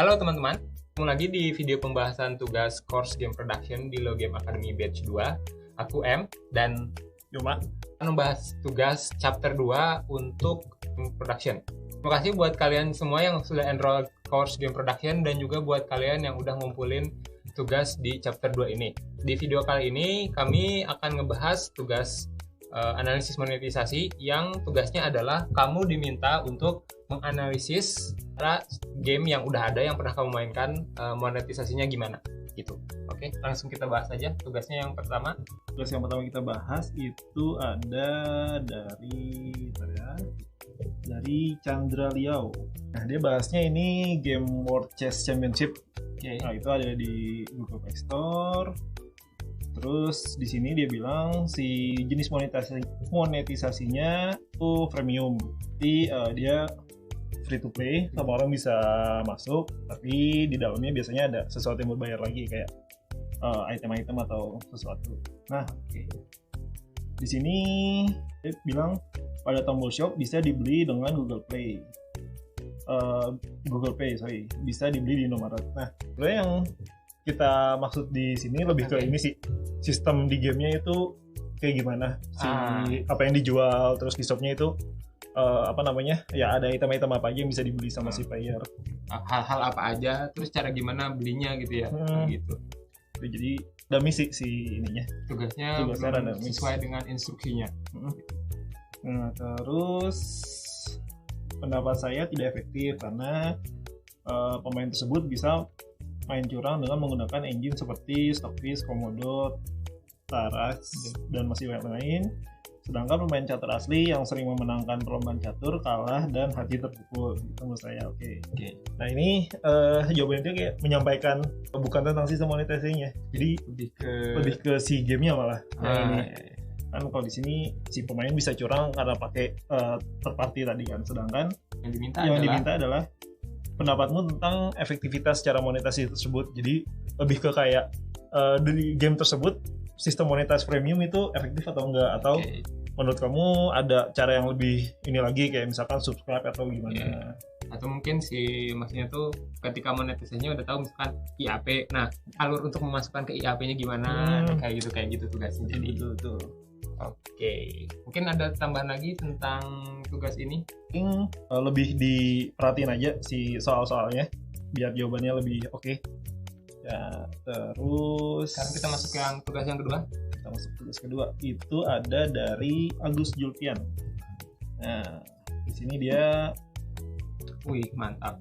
Halo teman-teman, ketemu lagi di video pembahasan tugas course Game Production di Lo Game Academy Batch 2. Aku M dan Yuma akan membahas tugas chapter 2 untuk Game Production. Terima kasih buat kalian semua yang sudah enroll course Game Production dan juga buat kalian yang udah ngumpulin tugas di chapter 2 ini. Di video kali ini kami akan ngebahas tugas analisis monetisasi yang tugasnya adalah kamu diminta untuk menganalisis game yang udah ada yang pernah kamu mainkan, monetisasinya gimana gitu. Oke, langsung kita bahas aja tugasnya yang pertama. Tugas yang pertama kita bahas itu ada dari Chandra Liao. Nah, dia bahasnya ini Game World Chess Championship. Okay. Nah, itu ada di Google Play Store. Terus di sini dia bilang si jenis monetisasinya itu freemium. Jadi dia free to play, semua orang bisa masuk, tapi di dalamnya biasanya ada sesuatu yang berbayar lagi kayak item-item atau sesuatu. Nah, di sini dia bilang pada tombol shop bisa dibeli dengan Google Pay. Bisa dibeli di Indomaret. Nah, sebenarnya yang kita maksud di sini lebih ke ini sih, sistem di gamenya itu kayak gimana apa yang dijual, terus di shopnya itu ya ada item-item apa aja yang bisa dibeli sama si player, hal-hal apa aja, terus cara gimana belinya gitu ya. Gitu. Jadi dummy sih si ininya, tugasnya sesuai dengan instruksinya. Nah, terus pendapat saya tidak efektif karena pemain tersebut bisa main curang dengan menggunakan engine seperti Stockfish, Komodo, Tarax, dan masih banyak lain. Sedangkan pemain catur asli yang sering memenangkan perlombaan catur kalah dan hati terpukul. Itu menurut saya oke. Nah, ini jawabannya dia kayak menyampaikan bukan tentang sistem monetisasinya. Jadi lebih ke si gamenya malah. Kan kalau di sini si pemain bisa curang karena pakai third party tadi kan. Sedangkan yang diminta adalah pendapatmu tentang efektivitas cara monetasi tersebut. Jadi lebih ke kayak dari game tersebut sistem monetisasi premium itu efektif atau enggak, atau menurut kamu ada cara yang lebih ini lagi kayak misalkan subscribe atau gimana. Atau mungkin si masnya tuh ketika monetisasinya udah tahu misalkan IAP, nah alur untuk memasukkan ke IAP-nya gimana, kayak gitu tugasnya. Jadi betul. Mungkin ada tambahan lagi tentang tugas ini? Lebih diperhatiin aja si soal-soalnya biar jawabannya lebih oke. Ya, terus sekarang kita masuk ke tugas yang kedua. Kita masuk tugas kedua, itu ada dari Agus Julpian. Nah, di sini dia mantap.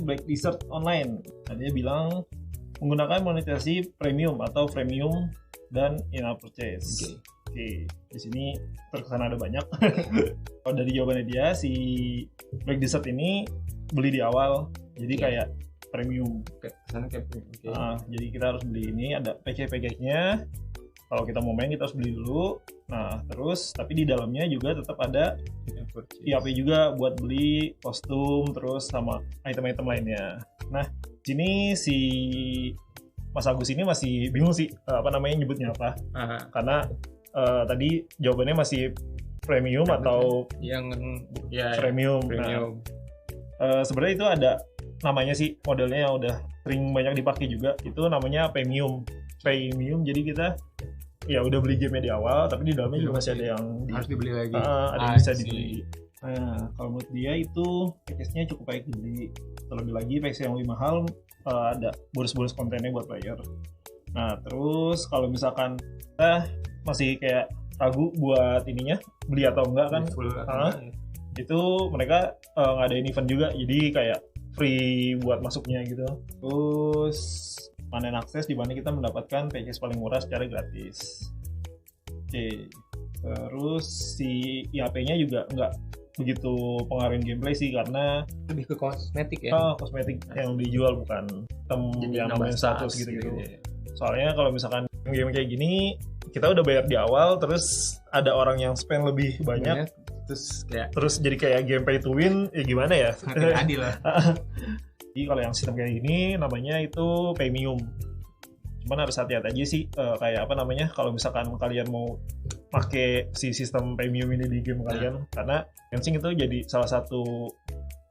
Black Desert Online. Nah, dia bilang menggunakan monetisasi premium atau freemium dan in-app purchase. Oke, di sini terkesan ada banyak. Kalau dari jawabannya dia, si Black Desert ini beli di awal, jadi kayak premium. Jadi kita harus beli ini, ada package-nya. Kalau kita mau main kita harus beli dulu. Nah, terus tapi di dalamnya juga tetap ada IAP juga buat beli kostum terus sama item-item lainnya. Nah, sini si Mas Agus ini masih bingung sih nyebutnya apa. Karena tadi jawabannya masih premium atau yang premium. Nah, sebenarnya itu ada namanya sih, modelnya yang udah sering banyak dipakai juga, itu namanya premium. Jadi kita ya udah beli game di awal, tapi di dalamnya juga masih ada yang harus dibeli lagi. Ada yang bisa dibeli. Nah, kalau menurut dia itu package-nya cukup baik dibeli. Terlebih lagi package yang lebih mahal ada bonus-bonus kontennya buat player. Nah, terus kalau misalkan kita masih kayak ragu buat ininya beli atau enggak kan, itu mereka ngadain event juga, jadi kayak free buat masuknya gitu. Terus panen akses di mana kita mendapatkan package paling murah secara gratis. Terus si IAP-nya juga nggak begitu pengaruhin gameplay sih, karena lebih ke kosmetik ya. Kosmetik yang dijual, bukan item yang namanya status gitu. Soalnya kalau misalkan game kayak gini kita udah bayar di awal, terus ada orang yang spend lebih banyak. Terus jadi kayak game pay to win, ya gimana ya? Adil lah. Jadi kalau yang sistem kayak gini namanya itu premium. Cuman harus hati-hati aja sih, kalau misalkan kalian mau pakai si sistem premium ini di game kalian, karena Genshin itu jadi salah satu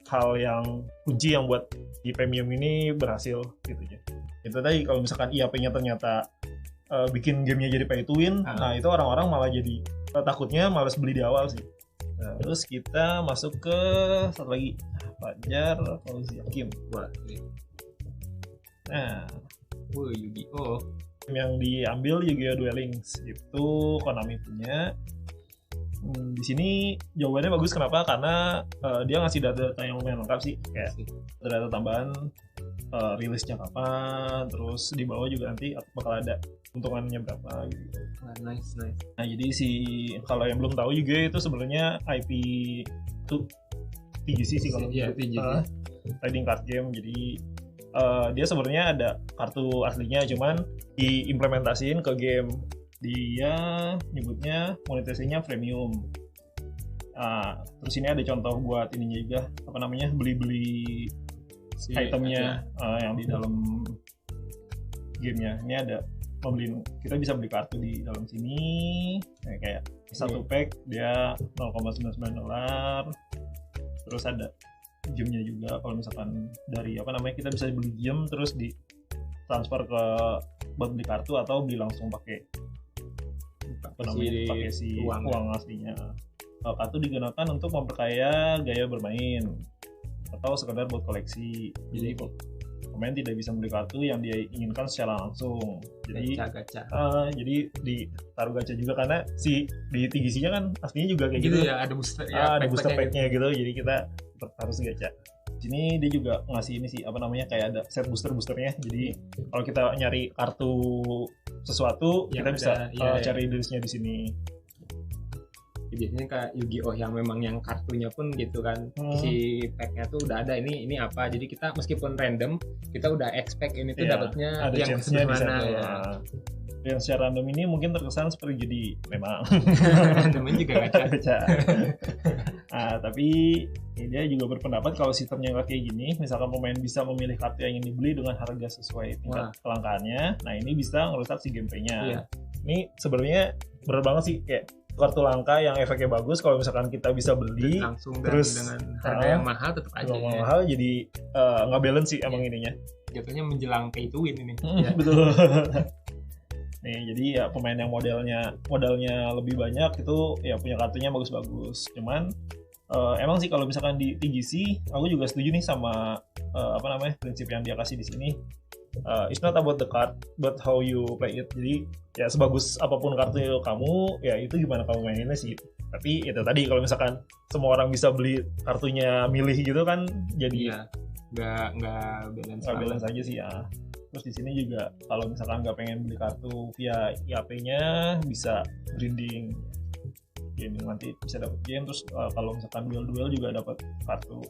hal yang kunci yang buat di premium ini berhasil gitu ya. Itu tadi kalau misalkan IAP-nya ternyata bikin gamenya jadi pay to win, nah itu orang-orang malah jadi takutnya malas beli di awal sih. Nah, terus kita masuk ke satu lagi, Fajar Fauzi Hakim. Wah, Nah, Yu-Gi-Oh. yang diambil Yu-Gi-Oh! Duel Links itu Konami punya. Di sini jawabannya bagus, kenapa? Karena dia ngasih data-data yang lumayan lengkap sih, kayak data tambahan, rilisnya kapan, terus di bawah juga nanti bakal ada untungannya berapa gitu. Nice. Nah, jadi kalau yang belum tahu juga itu sebenarnya IP itu TGC sih kalau trading card game. Jadi dia sebenarnya ada kartu aslinya, cuman diimplementasiin ke game. Dia nyebutnya monetisasinya premium. Terus ini ada contoh buat ininya juga, apa namanya, beli itemnya yang di dalam gamenya. Ini ada kita bisa beli kartu di dalam sini, kayak satu pack dia $0.99. Terus ada gemnya juga, kalau misalkan dari apa namanya, kita bisa beli gem terus di transfer ke buat beli kartu atau beli langsung pakai si uang aslinya. Kartu digunakan untuk memperkaya gaya bermain atau sekedar buat koleksi. Jadi pemain tidak bisa membeli kartu yang dia inginkan secara langsung. Jadi gacha. Jadi ditaruh gacha juga, karena si di TGC-nya kan aslinya juga kayak gitu ya, ada booster ada booster pack-nya gitu. Jadi kita harus gacha. Sini dia juga ngasih ini sih, apa namanya, kayak ada set boosternya. Jadi kalau kita nyari kartu sesuatu, yang kita bisa cari listnya di sini. Biasanya kayak Yu-Gi-Oh yang memang yang kartunya pun gitu kan, si packnya tuh udah ada ini apa, jadi kita meskipun random kita udah expect ini tuh dapatnya yang mana ya. Yang secara random ini mungkin terkesan seperti jadi memang randomnya juga gacha. Tapi dia juga berpendapat kalau sistemnya nggak kayak gini, misalkan pemain bisa memilih kartu yang ingin dibeli dengan harga sesuai tingkat kelangkaannya, nah ini bisa ngerusak si gameplay-nya. Ini sebenarnya bener banget sih, kayak kartu langka yang efeknya bagus, kalau misalkan kita bisa beli langsung terus dengan harga yang mahal tetap aja mahal, jadi nggak balance sih emang ininya. Jatuhnya menjelang pay to win ini. Betul. Nih, jadi ya pemain yang modalnya lebih banyak itu ya punya kartunya bagus-bagus. Cuman emang sih kalau misalkan di TGC, aku juga setuju nih sama prinsip yang dia kasih di sini. It's not about the card, but how you play it. Jadi ya sebagus apapun kartu kamu, ya itu gimana kamu maininnya sih. Tapi itu tadi, kalau misalkan semua orang bisa beli kartunya milih gitu kan, jadi nggak balance aja sih ya. Terus di sini juga kalau misalkan nggak pengen beli kartu via IAP-nya, bisa grinding nanti bisa dapat game. Terus kalau misalkan duel juga dapat kartu.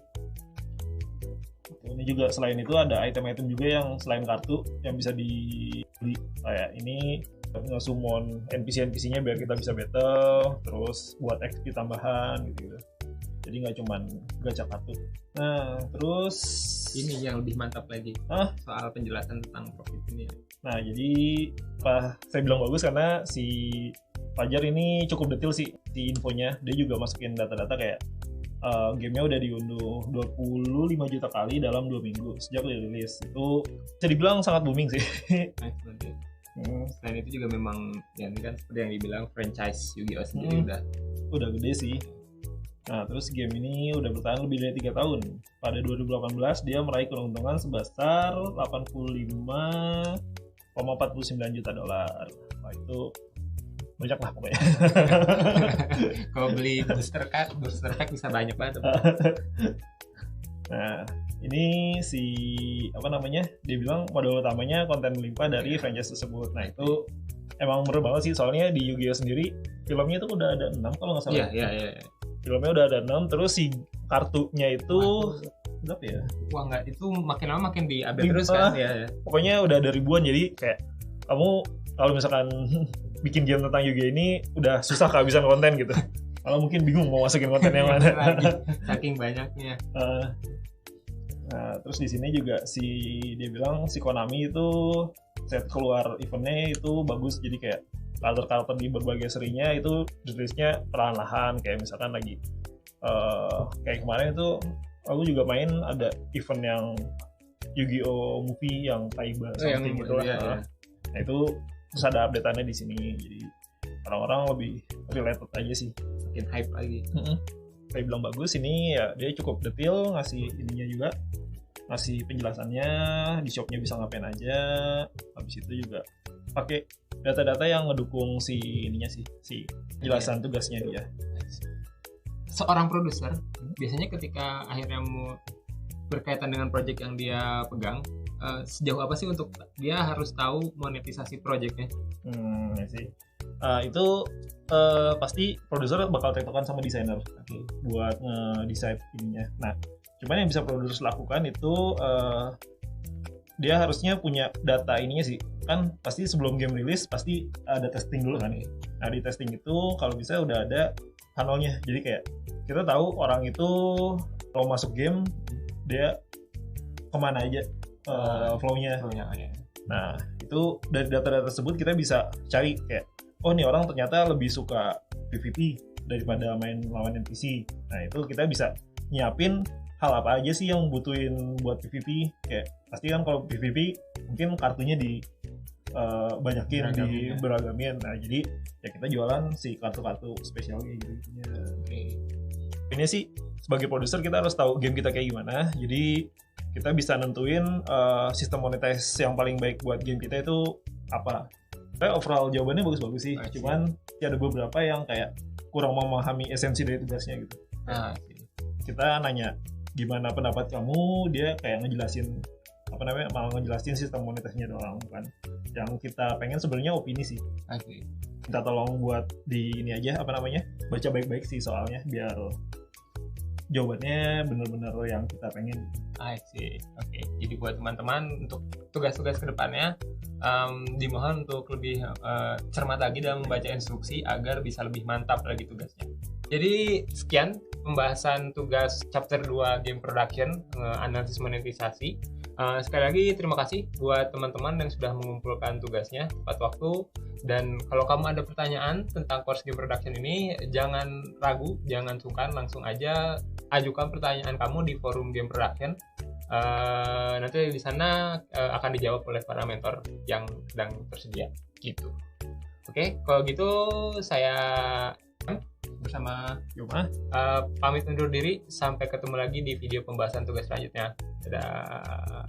Ini juga selain itu ada item-item juga yang selain kartu yang bisa dibeli, kayak ini nge-summon NPC-nya biar kita bisa battle, terus buat XP tambahan gitu. Jadi nggak cuman gacha kartu. Nah, terus ini yang lebih mantap lagi soal penjelasan tentang profit ini. Nah, jadi saya bilang bagus karena si Fajar ini cukup detail sih di infonya. Dia juga masukin data-data kayak gamenya udah diunduh 25 juta kali dalam 2 minggu sejak rilis. Itu bisa dibilang sangat booming sih. Selain itu juga memang ya ini kan seperti yang dibilang franchise Yu-Gi-Oh sendiri udah gede sih. Nah, terus game ini udah bertahan lebih dari 3 tahun. Pada 2018 dia meraih keuntungan sebesar 85,49 juta dolar. Nah, itu banyak lah pokoknya. Kalau beli booster pack bisa banyak banget. Nah, ini dia bilang modal utamanya konten melimpah dari franchise tersebut. Nah, itu emang bener banget sih, soalnya di Yu-Gi-Oh sendiri filmnya itu udah ada 6 kalau nggak salah. Iya. Filmnya udah ada 6, terus si kartunya itu berapa ya? Wah, nggak, itu makin lama makin di-update terus kan ya. Pokoknya udah ada ribuan, jadi kayak kamu kalau misalkan bikin game tentang Yu-Gi-Oh ini udah susah kehabisan konten gitu. Kalau mungkin bingung mau masukin konten yang mana. Saking banyaknya. Nah, terus di sini juga dia bilang si Konami itu set keluar eventnya itu bagus, jadi kayak karakter di berbagai serinya itu rilisnya perlahan-lahan, kayak misalkan lagi kayak kemarin itu Aku juga main ada event yang Yu-Gi-Oh movie yang Taiba something gitu lah. Iya. Nah itu terus ada update-annya di sini, jadi orang-orang lebih related aja sih. Makin hype lagi. Kayak bilang bagus, ini ya dia cukup detail, ngasih ininya juga, ngasih penjelasannya, di shopnya bisa ngapain aja. Habis itu juga pakai data-data yang ngedukung si ininya sih, si jelasan tugasnya dia. Seorang produser biasanya ketika akhirnya mau berkaitan dengan project yang dia pegang, sejauh apa sih untuk dia harus tahu monetisasi projectnya? Ya sih. Itu pasti produser bakal tektokan sama desainer buat nge-decide ininya. Nah, cuman yang bisa produser lakukan itu dia harusnya punya data ininya sih. Kan pasti sebelum game rilis pasti ada testing dulu kan. Nah, di testing itu kalau bisa udah ada funnelnya. Jadi kayak kita tahu orang itu kalau masuk game dia kemana aja flow-nya. Nah, itu dari data-data tersebut kita bisa cari kayak, oh nih orang ternyata lebih suka PvP daripada main lawan NPC. Nah, itu kita bisa nyiapin hal apa aja sih yang butuhin buat PvP. Kayak pasti kan kalau PvP mungkin kartunya di banyakin, beragamin. Nah, jadi ya kita jualan si kartu-kartu spesialnya gitu. Ini sih sebagai produser kita harus tahu game kita kayak gimana. Jadi kita bisa nentuin sistem monetize yang paling baik buat game kita itu apa. Kayak overall jawabannya bagus-bagus sih. Cuman ya ada beberapa yang kayak kurang memahami esensi dari tugasnya gitu. Kita nanya gimana pendapat kamu, dia kayak ngejelasin malah ngejelasin sistem monetisnya doang, bukan yang kita pengen sebenarnya opini sih. Kita tolong buat di ini aja baca baik-baik sih soalnya biar jawabannya benar-benar yang kita pengen. Oke. Jadi buat teman-teman untuk tugas-tugas kedepannya dimohon untuk lebih cermat lagi dalam membaca instruksi agar bisa lebih mantap lagi tugasnya. Jadi sekian pembahasan tugas chapter 2 game production, analisis monetisasi. Sekali lagi terima kasih buat teman-teman yang sudah mengumpulkan tugasnya tepat waktu. Dan kalau kamu ada pertanyaan tentang course game production ini, jangan ragu, jangan sungkan, langsung aja ajukan pertanyaan kamu di forum game production. Nanti di sana akan dijawab oleh para mentor yang sedang tersedia gitu. Oke, kalau gitu saya bersama Yuma pamit undur diri, sampai ketemu lagi di video pembahasan tugas selanjutnya. Dadah.